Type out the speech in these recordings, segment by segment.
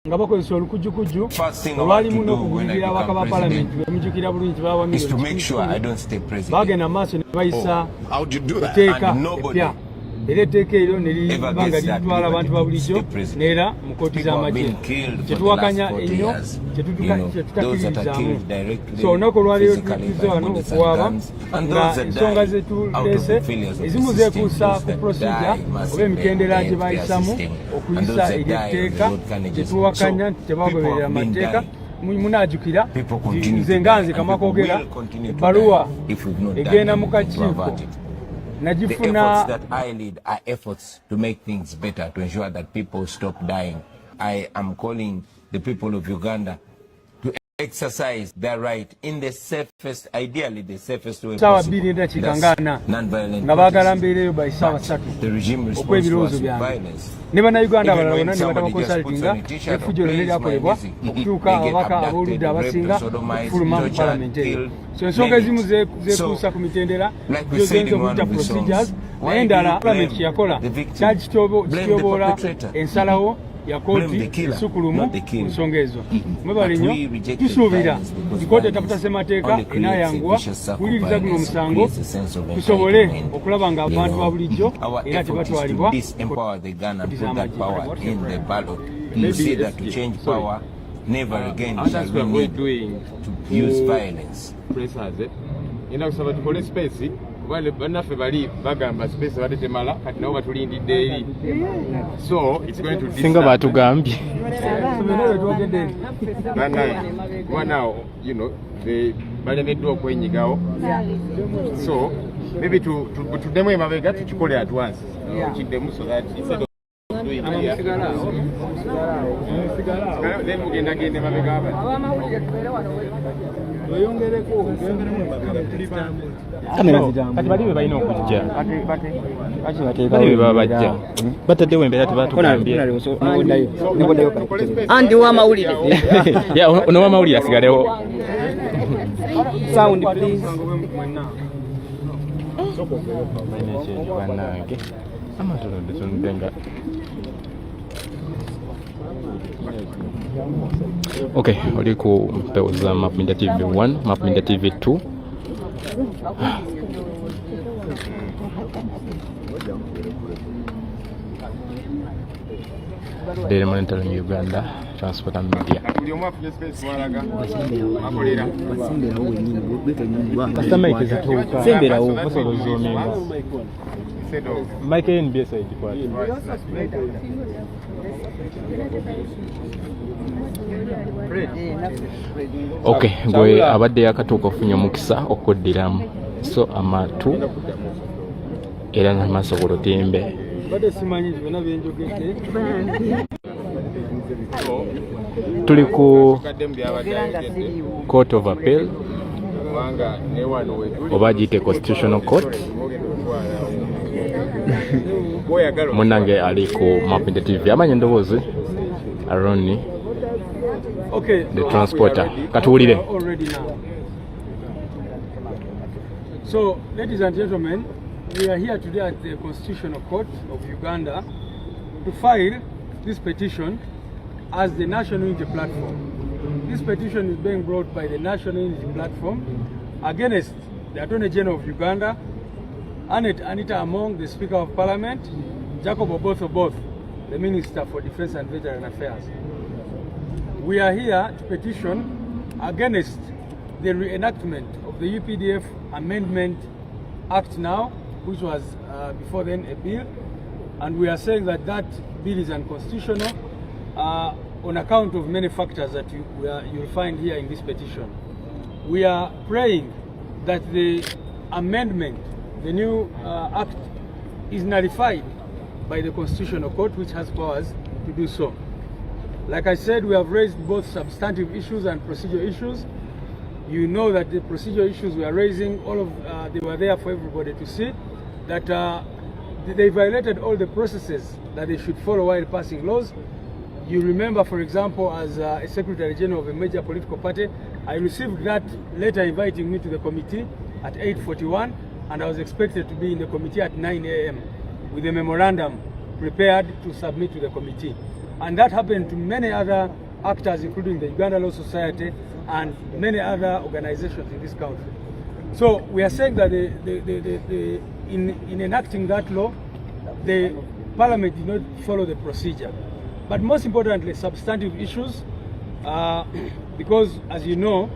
nga bakozesa olukujjukujju olwalimu n'okugulirira abaka ba paalamenti bemujjukira bulungi baba bagenda maaso ne bayisa etteeka eppya era etteeka eryo ne liba nga litwala abantu ba bulijjo neera mu kooti z'amagye kyetuwakanya ennyo kyetutakkirizaamu so olunaku olwaleero tutuze wano okuwaaba nga ensonga zetuleese ezimu zeekuusa ku procedure oba emitendera gye bayisamu okuyisa ery'etteeka kyetuwakanya nti tebagoberera amateeka munajjukira nze nga nze kamwa koogera ebbaluwa egenda mu kakiiko The efforts that I lead are efforts to make things better, to ensure that people stop dying. I am calling the people of Uganda to exercise their right in the safest, ideally the safest way possible. That's non-violent protest. The regime responds to us with violence. Even when somebody just puts on a t-shirt or plays my music, they get abducted, raped, sodomized, tortured, killed. Ensonga ezimu zeekuusa ku mitendera gyo ziyinza okuyita procedures naye endala paalamenti kyeyakola kyali kityoboola ensalawo ya kooti esukulumu ku nsonga ezo. Mwebale nnyo, tusuubira nti kooti etaputa ssemateeka enaayanguwa kuwuliriza guno omusango tusobole okulaba nga abantu ba bulijjo era tebatwalibwa never again shall we need to use violence. Ina kusaba tukole space wale bannaffe bali bagamba space batetemala kati nabo batulindidde eri, so it's going to singa batugambye now you know the balemeddwa okwenyigawo, so maybe tuddemu emabega tukikole at once kiddemu so that instead of kati bali be balina okujja bali be baba bajja bataddewo embeera tebatugambye andi w'amawulire ono w'amawulire asigalewo sound please bannange amatolodde tundenga. Okay, oli ku mpeo za Mapinda TV 1, Mapinda TV 2. Daily Monitoring Uganda, Transport and Media. Mike NBS kwa okay, gwe abadde yakatuuka ofunye omukisa okuddiramu so amatu era n'amaaso ku lutimbe. Tuli ku Court of Appeal oba giyite Constitutional Court. Munange ali ku Mapinda TV amanya ndowoozi Aroni the transporter katuwulire. So ladies and gentlemen, we are here today at the Constitutional Court of Uganda to file this petition as the National Unity Platform. This petition is being brought by the National Unity Platform against the Attorney General of Uganda, Anita Among, the Speaker of Parliament, Jacob Oboth, the Minister for Defense and Veteran Affairs. We are here to petition against the reenactment of the UPDF Amendment Act now, which was before then a bill, and we are saying that that bill is unconstitutional on account of many factors that you'll find here in this petition. We are praying that the amendment, the new act, is nullified by the Constitutional Court, which has powers to do so. Like I said, we have raised both substantive issues and procedural issues. You know that the procedural issues we are raising, they were there for everybody to see, that they violated all the processes that they should follow while passing laws. You remember, for example, as a Secretary General of a major political party, I received that letter inviting me to the committee at 8:41, and I was expected to be in the committee at 9 a.m. with a memorandum prepared to submit to the committee. And that happened to many other actors, including the Uganda Law Society and many other organizations in this country. So we are saying that in enacting that law, the Parliament did not follow the procedure. But most importantly, substantive issues, because as you know,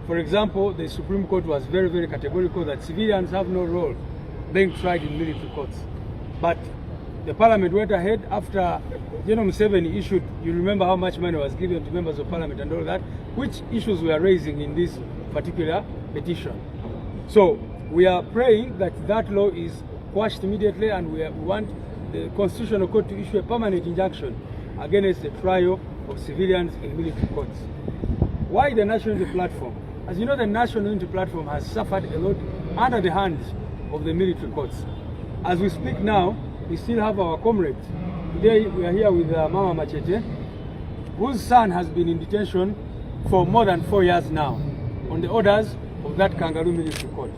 for example, the Supreme Court was very, very categorical that civilians have no role being tried in military courts. But the Parliament went ahead after General Museveni issued, you remember how much money was given to members of Parliament and all that, which issues we are raising in this particular petition. So we are praying that that law is quashed immediately, and we want the Constitutional Court to issue a permanent injunction against the trial of civilians in military courts. Why the National Unity Platform? As you know, the National Unity Platform has suffered a lot under the hands of the military courts. As we speak now, we still have our comrades. Today we are here with Mama Machete, whose son has been in detention for more than 4 years now on the orders of that kangaroo military court.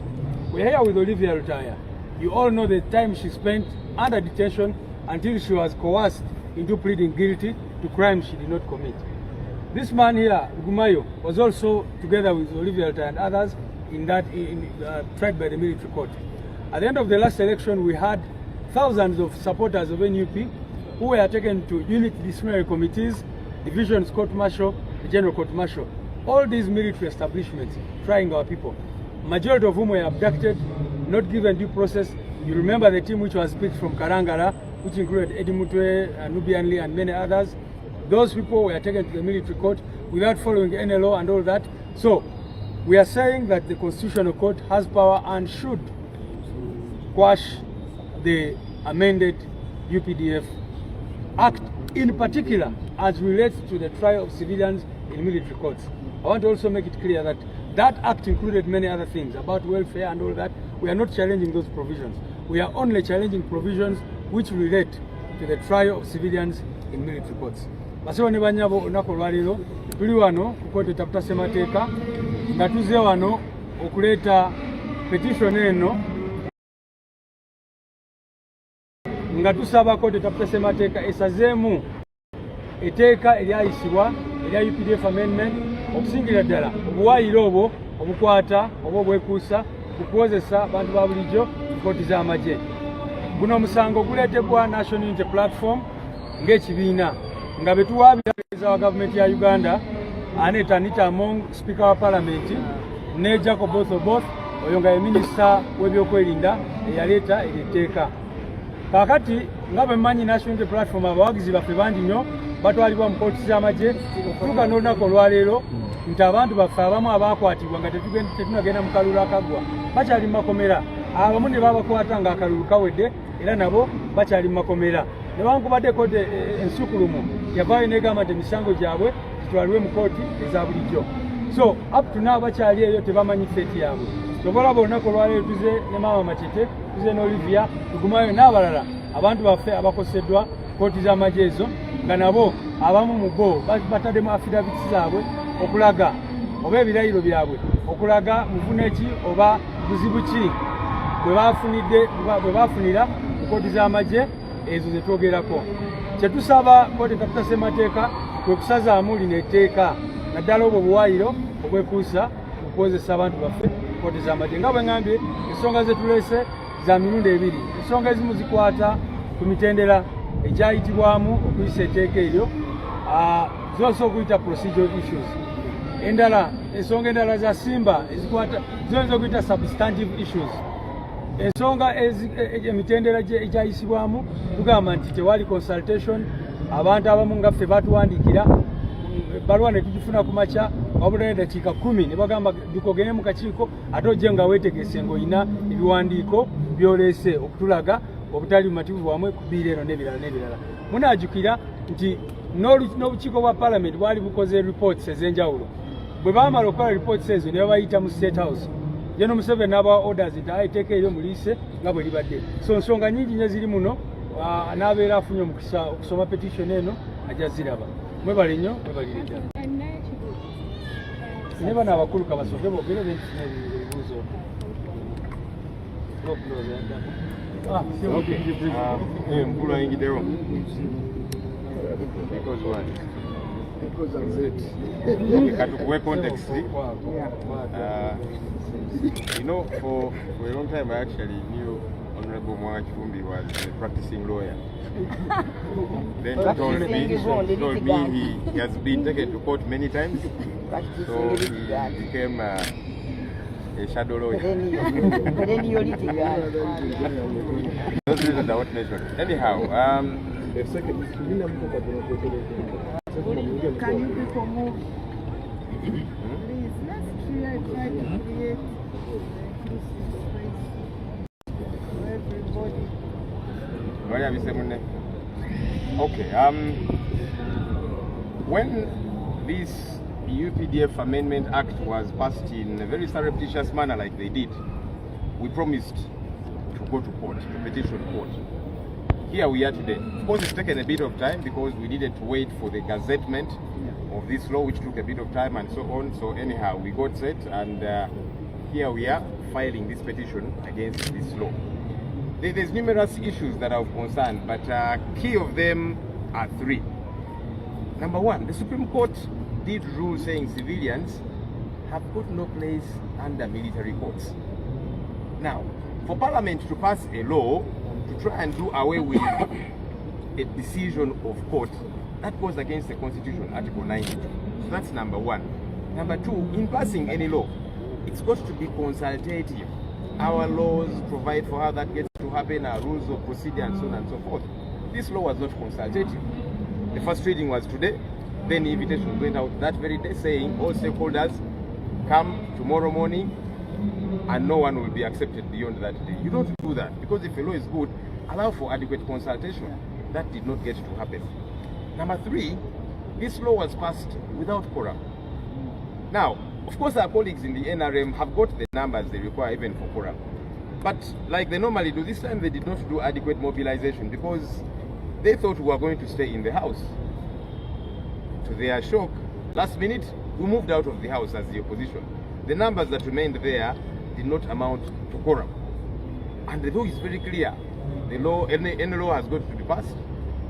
We are here with Olivia Rutaya. You all know the time she spent under detention until she was coerced into pleading guilty to crimes she did not commit. This man here, Gumayo, was also together with Olivia Rutaya and others tried by the military court. At the end of the last election, we had thousands of supporters of NUP who were taken to unit disciplinary committees, divisions court-martial, the general court-martial. All these military establishments trying our people, majority of whom were abducted, not given due process. You remember the team which was picked from Karangara, which included Eddie Mutwe, Nubian Lee, and many others. Those people were taken to the military court without following NLO and all that. So we are saying that the Constitutional Court has power and should quash the amended UPDF Act, in particular as relates to the trial of civilians in military courts. I want to also make it clear that that act included many other things about welfare and all that. We are not challenging those provisions. We are only challenging provisions which relate to the trial of civilians in military courts. Basewo ne banyabo onako lwaliro tuli wano ku kooti taputa ssemateeka nga tuzze wano okuleeta petition eno nga tusaba kooti taputa ssemateeka esazeemu etteeka eryayisibwa erya UPDF amendment okusingira ddala obuwaayiro obwo obukwata oba obwekuusa ku kuwozesa abantu ba bulijjo kooti z'amagye. Guno omusango guleetebwa National Unity Platform ng'ekibiina nga betuwaabira wa gavumenti ya Uganda Aneta Anita Among, Speaker wa Parliament, ne Jacob Both oyo nga ye minisita w'ebyokwerinda eyaleeta eritteeka. Kaakati nga bwe mmanyi National Unity Platform abawagizi baffe bangi nnyo batwalibwa mu kooti z'amagye okutuuka n'olunaku olwaleero nti abantu baffe abamu abaakwatibwa nga tetunagenda mu kalulu akaggwa bakyali mu makomera. Abamu ne babakwata nga akalulu kawedde era nabo bakyali mu makomera. Ne bankubadde kooti ensukulumu yavaayo n'egamba nti emisango gyabwe gitwalibwe mu kooti eza bulijjo. So up to now bakyali eyo tebamanyi feeti yaabwe. Tobolaba olunaku olwaleero tuze ne Maama Machete, tuze ne Olivia, tugumayo n'abalala abantu baffe abakoseddwa kooti z'amagye ezo nga nabo abamu mu bo bataddemu affidavits zaabwe okulaga oba ebirayiro byabwe okulaga mufune ki oba buzibu ki bwe bafunira mu kooti z'amagye ezo ze twogerako. Kye tusaba kooti taputa ssemateeka kwe kusazaamu lino etteeka naddala obwo obuwaayiro obwekuusa okukozesa abantu baffe kooti z'amagye. Nga bwe ngambye ensonga ze tuleese za mirundi ebiri. Ensonga ezimu zikwata ku mitendera egyayitibwamu okuyisa etteeka eryo, zose okuyita procedural issues. Ensonga endala za simba ezikwata zoyinza okuyita substantive issues. Ensonga emitendera egyayisibwamu tugamba nti tewali consultation, abantu abamu nga ffe batuwandiikira baluwa ne tugifuna ku makya wabula eddakiika 10 ne bagamba bikogene mu kakiiko ate ojje nga weetegese ng'olina ebiwandiiko byoleese okutulaga obutali bumativu bwamwe ku biira eno n'ebirala n'ebirala. Munaajukira nti n'obukiiko bwa Parliament bwali bukoze reports ez'enjawulo. Bwe baamala okukola reports ezo ne babayita mu State House. General Museveni n'abawa orders nti etteeka eryo muliise nga bwe libadde. So nsonga nyingi nnyo ziri muno, n'abeera afunye omukisa okusoma petition eno ajja ziraba. Mwebale nnyo, mwebalire ddala. Ne bano abakulu kabasooke boogere bentufuna ebibuuzo. Mkulu ayingiddewo. Because what? Because of it. Katukuwe context. You know, for a long time I actually knew Honorable Mwachumbi was a practicing lawyer. Then he told me he has been taken to court many times. So he became a shadow lawyer. Those reasons are what mentioned. Anyhow, can you people move? Please, let's try to create for everybody. Okay, when this UPDF Amendment Act was passed in a very surreptitious manner like they did, we promised to go to court, to petition court. Here we are today. Of course, it's taken a bit of time because we needed to wait for the gazettement of this law, which took a bit of time and so on. So anyhow, we got set, and here we are filing this petition against this law. There's numerous issues that are of concern, but key of them are three. Number one, the Supreme Court did rule saying civilians have got no place under military courts. Now, for Parliament to pass a law to try and do away with a decision of court, that goes against the Constitution, Article 92. So that's number one. Number two, in passing any law, it's got to be consultative. Our laws provide for how that gets to happen, our rules of procedure and so on and so forth. This law was not consultative. The first reading was today, then the invitation went out that very day saying all stakeholders come tomorrow morning and no one will be accepted beyond that day. You don't do that, because if a law is good, allow for adequate consultation. That did not get to happen. Number three, this law was passed without quorum. Now, of course, our colleagues in the NRM have got the numbers they require even for quorum. But like they normally do, this time they did not do adequate mobilization because they thought we were going to stay in the house. To their shock, last minute, we moved out of the house as the opposition. The numbers that remained there did not amount to quorum. And the law is very clear. The law, any law has got to be passed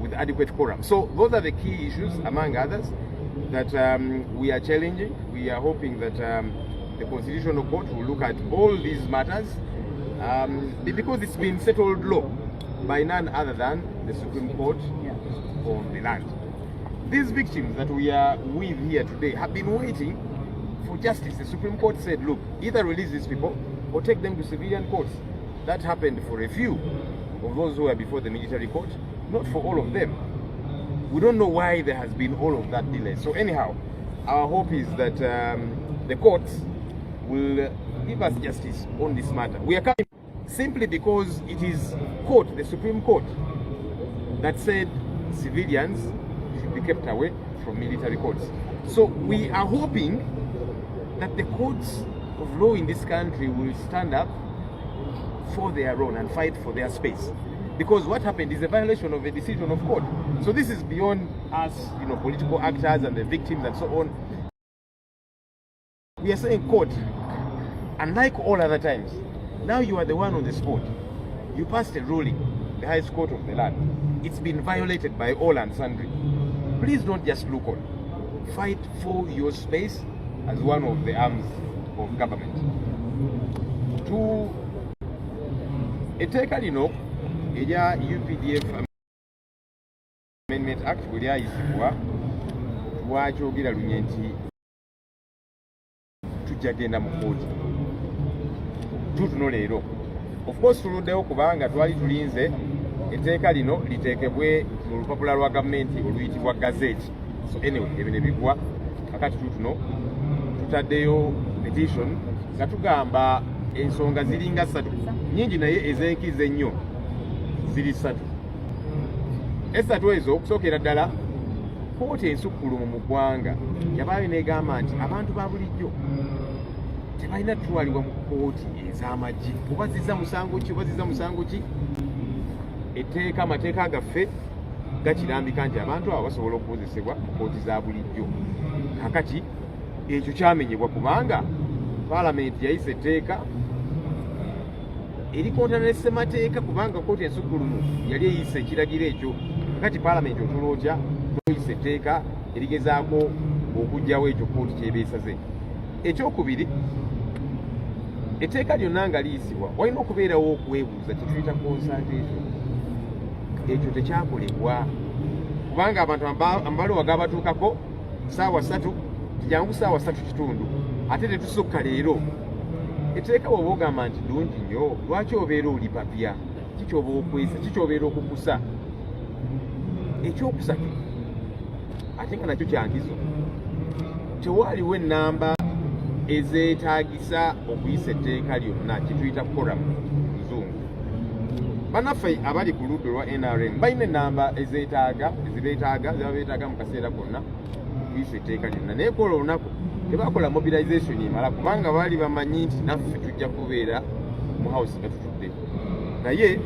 with adequate quorum. So those are the key issues, among others, that we are challenging. We are hoping that the Constitutional Court will look at all these matters because it's been settled law by none other than the Supreme Court of the land. These victims that we are with here today have been waiting for justice. The Supreme Court said, look, either release these people or take them to civilian courts. That happened for a few of those who were before the military court, not for all of them. We don't know why there has been all of that delay. So anyhow, our hope is that the courts will give us justice on this matter. We are coming simply because it is court, the Supreme Court, that said civilians should be kept away from military courts. So we are hoping that the courts of law in this country will stand up for their own and fight for their space. Because what happened is a violation of a decision of court. So this is beyond us, political actors and the victims and so on. We are saying court, unlike all other times, now you are the one on the spot. You passed a ruling, the highest court of the land. It's been violated by all and sundry. Please don't just look on. Fight for your space as one of the arms of government. To eteeka lino erya UPDF Amendment Act bwe lyayisibwa twakyogera lunye nti tujja genda mu kkooti tutuno leero. Of course tuluddewo kubanga twali tulinze etteeka lino liteekebwe mu lupapula lwa gavumenti oluyitibwa gazeti. So anyway, ebyo ne bigwa kakati tutuno tutaddeyo petition nga tugamba ensonga ziringa 3 nyingi naye ez'enkizo ennyo ziri 3. Esatu ezo okusookera ddala kkooti ensukkulumu mu ggwanga yabaayo n'egamba nti abantu ba bulijjo tebalina tutwalibwa mu kkooti ez'amagye oba zizza musango ki etteeka amateeka gaffe gakirambika nti abantu abo basobola okukozesebwa mu kkooti za bulijjo. Kakati ekyo kyamenyebwa kubanga Paalamenti yayisa etteeka erikontana ne ssemateeka kubanga kkooti ensukkulumu yali eyisa ekiragiro ekyo. Kakati Paalamenti otulootya tuyise etteeka erigezaako okugyawo ekyo kooti kyebeesaze. Ekyokubiri, etteeka lyonna nga liyisibwa walina okubeerawo okwebuuza kyetuyita consultation. Ekyo tekyakolebwa kubanga abantu amabalowa gabatuukako ssaawa 3 kijangu ssaawa 3:30 ate tetusukka leero. Etteeka bw'oba ogamba nti ddungi nnyo, lwaki obeera oli papya? Kikyoba okwesa, kikyobeera okukusa. Ekyokusatu ate nga nakyo kyankizo, tewaaliwo ennamba ezeetaagisa okuyisa etteeka lyonna kituyita koram Luzungu. Bannaffe abali ku ludda olwa NRM balina ennamba zebabeetaaga mu kaseera konna okuyisa etteeka lyonna, naye kwolwo olunaku tebakola mobilization emala kubanga baali bamanyi nti naffe tujja kubeera mu house nga tutudde. Naye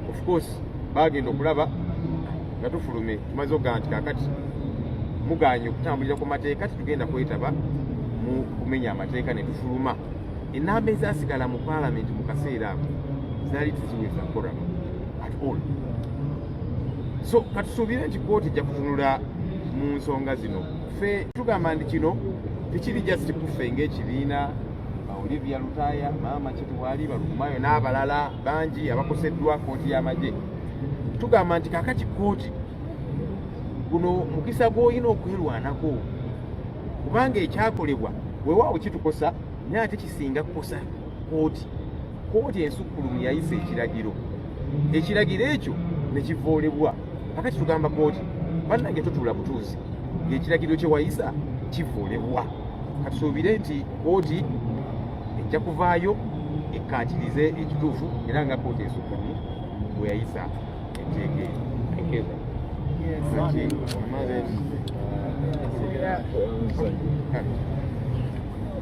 of course bagenda okulaba nga tufulume tumaze okugaa nti kaakati muganye okutambulira ku mateeka tetugenda kwetaba mu kumenya amateeka ne tufuluma. Ennamba ezaasigala mu paalamenti mu kaseera ako zaali teziweza koram at all. So katusuubire nti kooti ejja kutunula mu nsonga zino. Ffe tugamba nti kino tekiri just kuffe ng'ekibiina Olivia Lutaaya, Maama Kitwali, Balukumayo n'abalala bangi abakoseddwa kooti y'amagye. Tugamba nti kaakati kooti guno mukisa gw'olina okwerwanako kubanga ekyakolebwa weewaawo kitukosa naye ate kisinga kukosa kooti. Kooti ensukkulumu yayisa ekiragiro ekyo ne kivoolebwa. Kakati tugamba kooti bannange totuula butuuzi ng'ekiragiro kye wayisa kivoolebwa. Katusuubire nti kooti ejja kuvaayo ekkaatirize ekituufu era nga kooti ensukkulumu bwe yayisa etteeka eyo.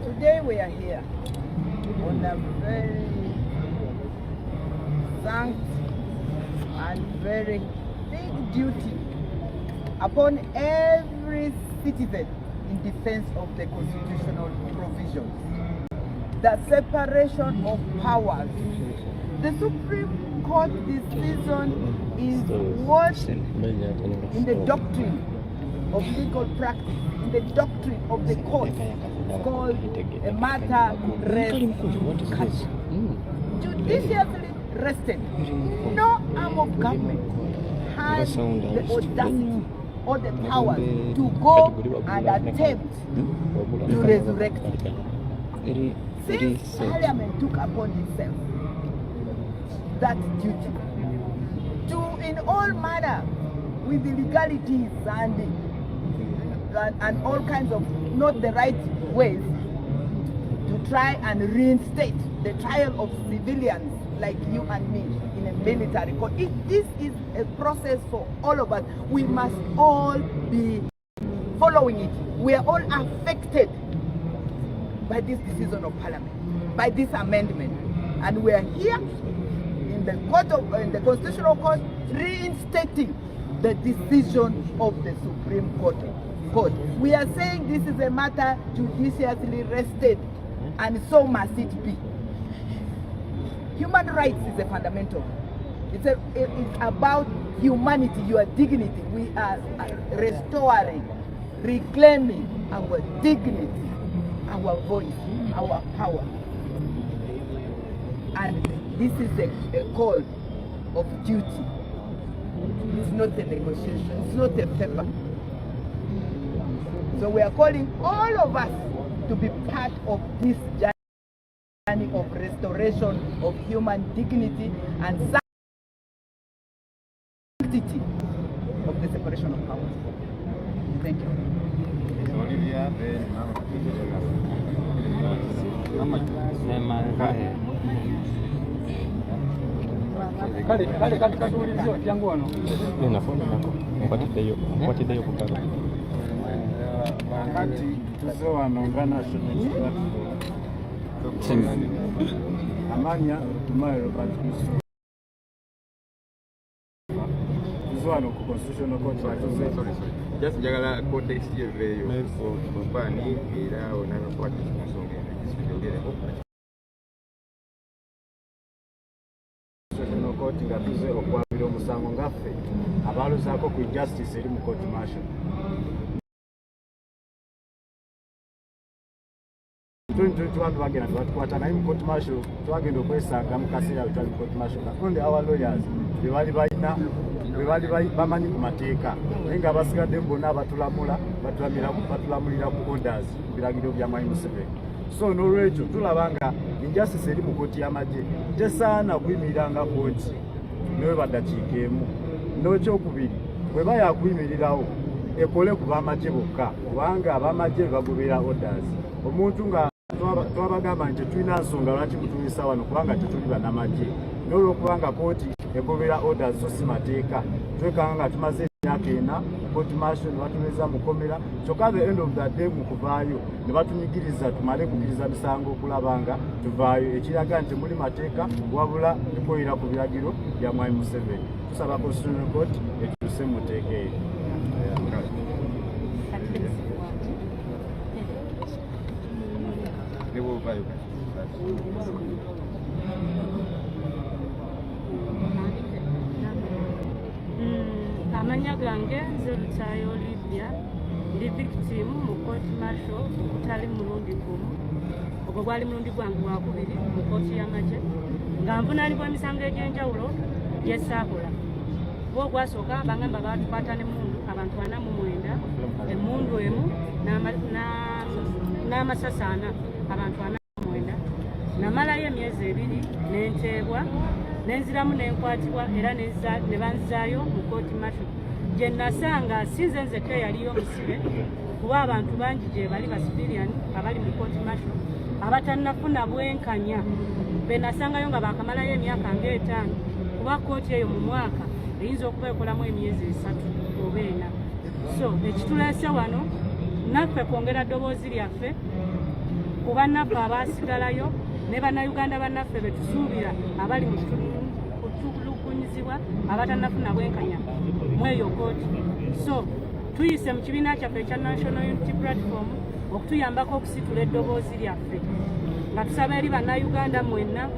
Today we are here on a very thanked and very big duty upon every citizen in defense of the constitutional provisions. The separation of powers. The Supreme Court decision is what in the doctrine of legal practice, in the doctrine of the court, is called a matter rest. Judicially rested. No arm of government has the audacity or the power to go and attempt to resurrect it. Since Parliament took upon itself that duty to, in all manner, with the legalities and all kinds of not the right ways, to try and reinstate the trial of civilians like you and me in a military court. This is a process for all of us. We must all be following it. We are all affected by this decision of Parliament, by this amendment, and we are here in the Constitutional Court reinstating the decision of the Supreme Court. We are saying this is a matter judicially rested, and so must it be. Human rights is a fundamental. It's about humanity, your dignity. We are restoring, reclaiming our dignity, our voice, our power. And this is a call of duty. It's not a negotiation, it's not a paper. So we are calling all of us to be part of this journey of restoration of human dignity and sanctity of the separation of powers. Thank you. Olivia, kale katuulizo jangu wano nkwatiddeyo ku kala wakati tuze wano nga national platform amanya tumayo Robert tuze wano ku constitutional court just njagala context yeveeyo bani era onakakwata ensonga ekisijogereko constitutional court nga tuze okwabira omusango musango ngaffe abalozaako ku justice eri mu court martial. 2021 bagenda tubatukwata naye mu court martial twagenda okwesanga mu kaseera bwe twali mu court martial only our lawyers be bali bamanyi ku mateeka naye nga basigaddemu bonna batulamulira ku orders ku biragiro bya Mwai Museveni. So n'olwekyo tulaba nga injustice eri mu kooti y'amagye tesaana kuyimiriranga kooti nawe baddakiika emu. N'ekyokubiri bwe bayakuyimirirawo ekole ku b'amagye bokka kubanga ab'amagye bagobera orders. Omuntu nga twabagamba nti tulina nsonga lwaki mutuwisa wano kubanga tetuli bannamagye n'olwokubanga kooti egobera orders so si mateeka twekanga nga tumaze emyaka ena court martial ne batuweza mukomera kyokka the end of the day mu kuvaayo ne batunyigiriza tumale kukiriza misango okulaba nga tuvaayo ekiraga nti muli mateeka wabula tukolera ku biragiro bya Mwai Museveni. Tusaba Constitutional Court ekyuse mu mateeka eyo. Amanya gange nze Lutayo Olivia ndi victim mu court martial okutali mulundi gumu ogwo gwali mulundi gwange wakubiri mu kooti y'amagye nga nvunaanibwa emisango egy'enjawulo gyesaakola bo gwasooka bangamba batukwata n'emmundu abantu 49 emmundu emu n'amasasi 4 abantu 49 namalayo emyezi 2 n'enteebwa nenziramu nenkwatibwa era ne banzaayo mu kooti martial gye nasanga sinze nzekka yaliyo musibe kuba abantu bangi gye bali ba civilian abali mu kooti martial abatannafuna bwenkanya be nasangayo nga bakamalayo emyaka nga5 kuba kooti eyo mu mwaka eyinza okuba ekolamu emyezi 3 oba 4. So ekituleese wano naffe kwongera ddoboozi lyaffe ku bannaffe abaasigalayo ne bannayuganda bannaffe betusuubira abali mu kutulugunyizibwa abatannafuna bwenkanya mweyo kooti. So tuyise mu kibiina kyaffe ekya National Unity Platform okutuyambako okusitula eddoboozi lyaffe nga tusaba eri bannayuganda mwenna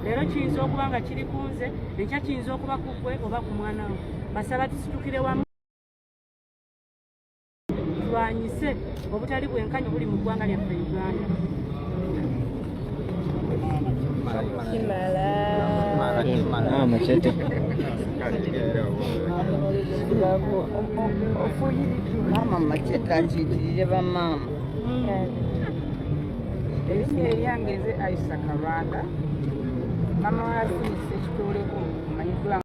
leero kiyinza okuba nga kiri ku nze ekya kiyinza okuba ku ggwe oba ku mwana we basaba tusitukire wamu tulwanyise obutali bwenkanya buli mu ggwanga lyaffe Uganda. Machete. Mama machete achitirire bamama. Eryange nze Aisha Karwanda mama wasinise ekitoleko manyidwa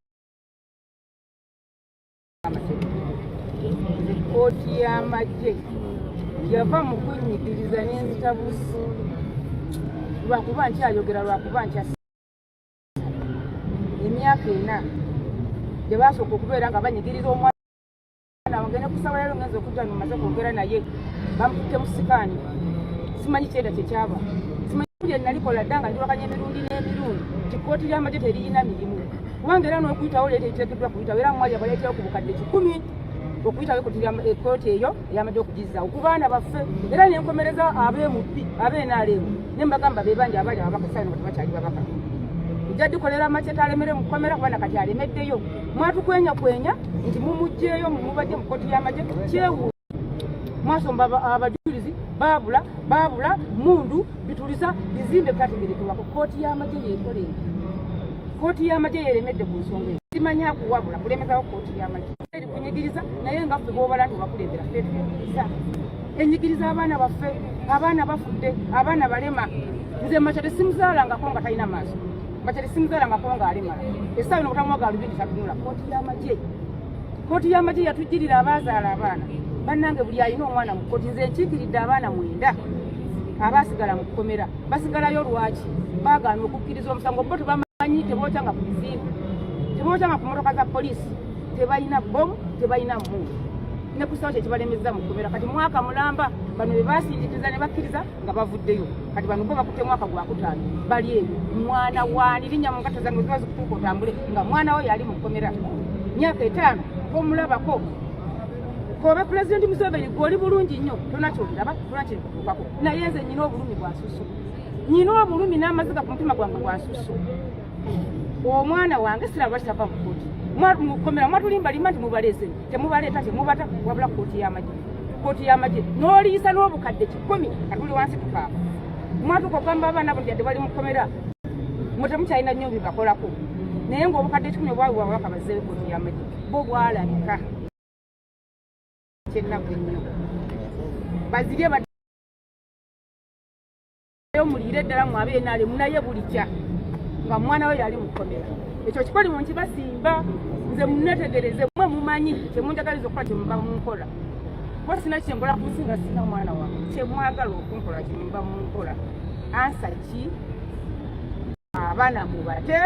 kooti y'amagye yava mu kunnyigiriza n'enzitabusi lwakuba nkyayogera lwakuba nkyasi emyaka 4 gye basooka okubeera nga banyigiriza omwana wange ne kusaba leero ngenza okujja nomaze kwogera naye bamukutte mu sikaani simanyi kyenda kyekyaba simanyi bye nalikola dda nga ndiwakanya emirundi n'emirundi kikooti ly'amagye teriyina mirimu kubanga era n'okuyitawo leero ekiteekeddwa kuyitawo era mwali abaleeterawo ku bukadde 10 okuyitawo ekooti eyo ey'amagye okugizza okubaana baffe era nenkomereza ab'emubbi ab'enaalemu ne mbagamba be bangi abali ababaka saaino nga tebakyali babaka ejja dikolera amachete alemere mukomera kubana kati alemeddeyo mwatukwenya nti mumugjeeyo mubajje mu kooti y'amagye kyewu mwasomba abajulizi babula mundu bituliza bizimbe bitategerekebwa ku kooti y'amagye yeekolera kooti y'amagye yeremedde ku nsonga eyo simanya kuwabula kulemezawo kooti y'amagye eri kunyigiriza naye nga ffe boobala nti bakulembera ffe tuyigiriza enyigiriza abaana baffe abaana bafudde abaana balema nze machete simuzaalangako nga talina maaso machete simuzaalangako nga alemala essaawa ino kutamwaga alubindi tatunula kooti y'amagye yatujjirira abaazaala abaana bannange buli alina omwana mu kooti nze nkiikiridde abaana 9 abaasigala mu kukomera basigalayo lwaki baagaana okukkiriza omusango bo tebamanyi tebootanga ku bizimbe tebootanga ku motoka za poliisi tebalina bomu tebalina mundu ne kusawo kyekibalemeza mu kukomera kati mwaka mulamba bano be baasindikiriza ne bakkiriza nga bavuddeyo kati bano bo bakutte mwaka gwa 5 bali eyo mwana waani linnya mu nkato zange zibazi kutuuka otambule nga mwana we yali mu kukomera myaka 5 omulabako kobe President Museveni gwoli bulungi nnyo tonakyoliraba tonakirikutuukako naye nze nyina obulumi bwa nsusu nyina obulumi n'amaziga ku mutima gwange bwa nsusu omwana wange siraba kitava mu kkooti mukomera mwatulimba limba nti mubaleze temubaleeta temubata wabula kkooti y'amagye n'oliisa n'obukadde 10 atuli wansi tukaafa mwatuka okugamba abaana abo nti bali mukomera mutemukyalina nnyo bibakolako naye ng'obukadde 10 obwawe wabulaka bazzeewo kkooti y'amagye bo bwalabika kyennaku ennyo bazirye muliire ddala mwabeere naale munaye bulikya nga mwana we yali mukomera ekyo kikoli mu nkibasimba nze munetegereze mwe mumanyi temunjagaliza okukola kyemuba munkola kuba sina kyembola kusinga sina mwana wange kyemwagala okunkola kyemuba munkola ansa ki abaana mubate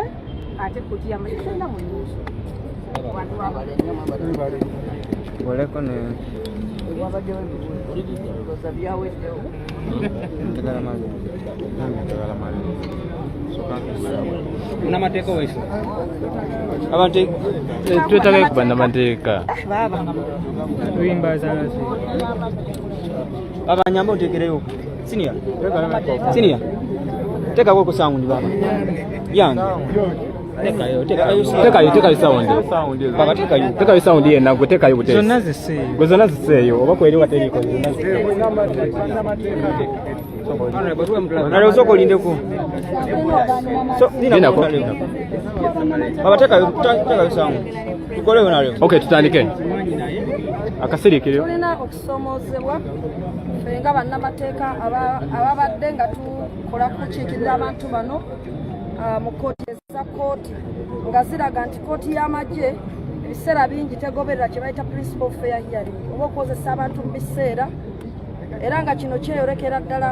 ate kkooti y'amagye tena munyuso abantu abalenya oleko ne wabaddewo ebibuuzo byaweddewo namateeka waiso abantu twetagayo kuba namateeka tuyimbazaasi abanyamba oteekereyo sinia teekako okusawundi baba yange tekayo sound yenna gwe tekayo butesi zonna ziseeyo oba kweri wateriko nale osooka olindeko baba tekayo sound tukoleyo nalyo okay tutandike akasirikiryo tulina okusomoozebwa ffe nga bannamateeka ababadde nga tukola kukiikirira abantu bano mu kooti eza kooti nga ziraga nti kooti y'amagye ebiseera bingi tegoberera kye bayita principal fair hearing oba okukozesa abantu mu biseera era nga kino kyeyolekera ddala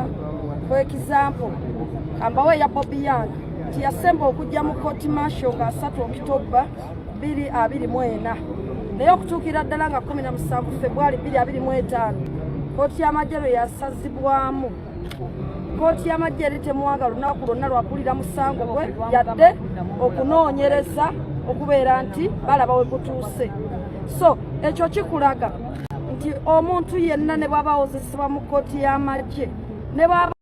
for example ambawe ya Bobby Young nti yasemba okujja mu kooti martial nga 3 Okitoba 2024 naye okutuukira ddala nga 17 February 2025 kooti y'amagye lwe yasazibwamu kooti y'amagye eri temuwanga lunaku lwonna lwakulira musango gwe yadde okunoonyereza okubeera nti balaba we gutuuse so ekyo kikulaga nti omuntu yenna ne bw'aba awozesebwa mu kooti y'amagye ne bw'aba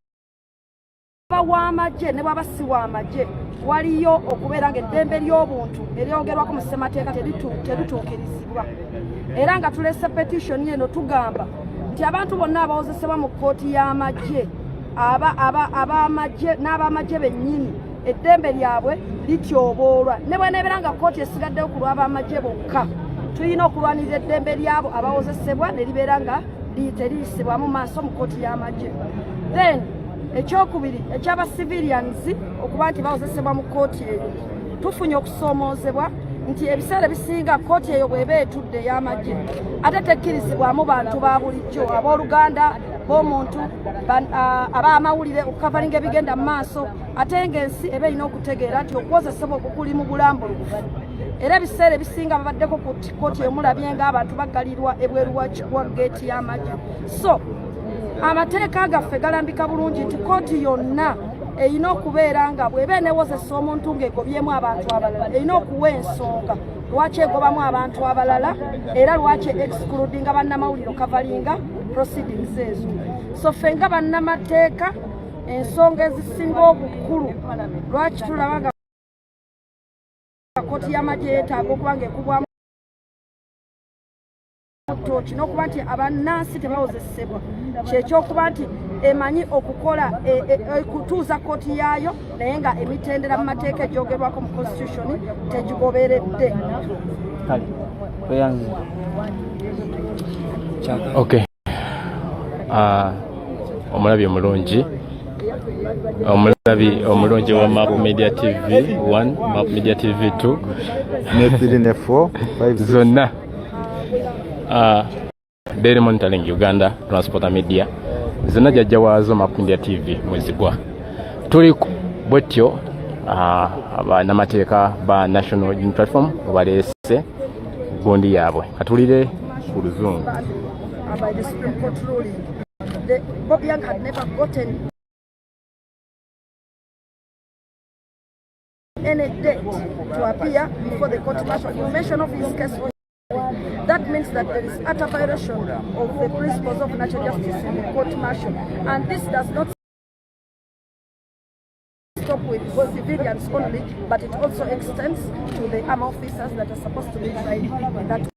w'amagye ne bw'aba si w'amagye waliyo okubeera nga eddembe ly'obuntu eryogerwako mu ssemateeka terituukirizibwa era nga tulese petitioni eno tugamba nti abantu bonna abawozesebwa mu kooti y'amagye ab'amagye n'ab'amagye bennyini eddembe lyabwe lityoboolwa ne bwenebeera nga kooti esigaddewo ku lw'ab'amagye bokka tulina okulwanirira eddembe lyabo abawozesebwa ne libeera nga teriyisibwa mu maaso mu kooti y'amagye then ekyokubiri ekyaba civilians okuba nti bawozesebwa mu kooti eyo tufunye okusoomoozebwa nti ebiseera ebisinga kooti eyo bw'eba etudde y'amagye ate tekkirizibwamu bantu ba bulijjo abooluganda b'omuntu ab'amawulire okukavalinga ebigenda mu maaso ate ng'ensi eba erina okutegeera nti okukozesebwa okwo kuli mu bulambulukufu era ebiseera ebisinga babaddeko ku kooti emulabye ng'abantu baggalirwa ebweru wa geeti y'amagye so amateeka gaffe galambika bulungi nti kooti yonna erina okubeera nga bw'eba eneewozesa omuntu ng'egobyemu abantu abalala erina okuwa ensonga lwaki egobamu abantu abalala era lwaki excludinga bannamawulire okavalinga proceedings ezo so ffe nga bannamateeka ensonga ezisinga obukulu lwaki tulaba nga kooti y'amagye yeetaaga okuba ng'ekubwamu toki n'okuba nti abannansi tebawozesebwa kyekyokuba nti emanyi okukola kutuuza kooti yaayo naye nga emitendera mu mateeka egyogerwako mu constitution tegigoberedde. Okay. Omulabi omulungi omulungi wa Map Media TV 1 Map Media TV 2 ne 3 ne 4 5 zonna Daily Monitoring Uganda Transport Media zonna jajja waazo Map Media TV mwezigwa tuli bwetyo bannamateeka ba National Unity Platform baleese gondi yaabwe katulire ku luzungu. By the Supreme Court ruling, Bobby Young had never gotten any date to appear before the court martial. Information of his case. That means that there is utter violation of the principles of natural justice in the court martial, and this does not stop with for civilians only, but it also extends to the armed officers that are supposed to be tried in that